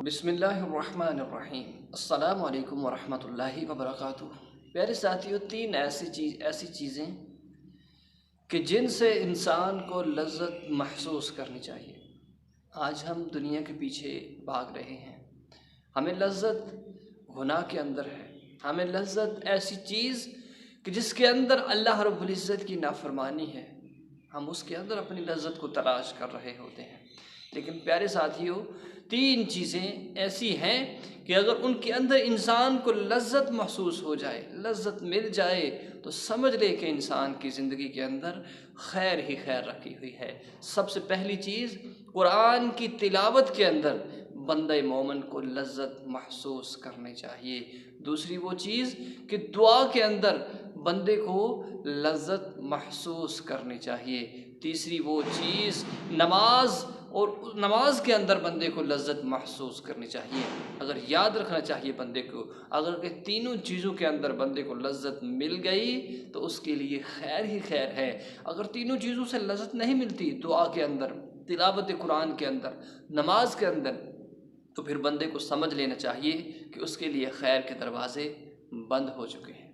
بسم اللہ الرحمن الرحیم۔ السلام علیکم ورحمۃ اللہ وبرکاتہ۔ پیارے ساتھیوں، تین ایسی چیزیں کہ جن سے انسان کو لذت محسوس کرنی چاہیے۔ آج ہم دنیا کے پیچھے بھاگ رہے ہیں، ہمیں لذت گناہ کے اندر ہے، ہمیں لذت ایسی چیز کہ جس کے اندر اللہ رب العزت کی نافرمانی ہے، ہم اس کے اندر اپنی لذت کو تلاش کر رہے ہوتے ہیں۔ لیکن پیارے ساتھیوں، تین چیزیں ایسی ہیں کہ اگر ان کے اندر انسان کو لذت محسوس ہو جائے، لذت مل جائے، تو سمجھ لے کہ انسان کی زندگی کے اندر خیر ہی خیر رکھی ہوئی ہے۔ سب سے پہلی چیز، قرآن کی تلاوت کے اندر بندہ مومن کو لذت محسوس کرنی چاہیے۔ دوسری وہ چیز کہ دعا کے اندر بندے کو لذت محسوس کرنی چاہیے۔ تیسری وہ چیز نماز کے اندر بندے کو لذت محسوس کرنی چاہیے۔ اگر یاد رکھنا چاہیے بندے کو، اگر کہ تینوں چیزوں کے اندر بندے کو لذت مل گئی تو اس کے لیے خیر ہی خیر ہے۔ اگر تینوں چیزوں سے لذت نہیں ملتی، دعا کے اندر، تلاوت قرآن کے اندر، نماز کے اندر، تو پھر بندے کو سمجھ لینا چاہیے کہ اس کے لیے خیر کے دروازے بند ہو چکے ہیں۔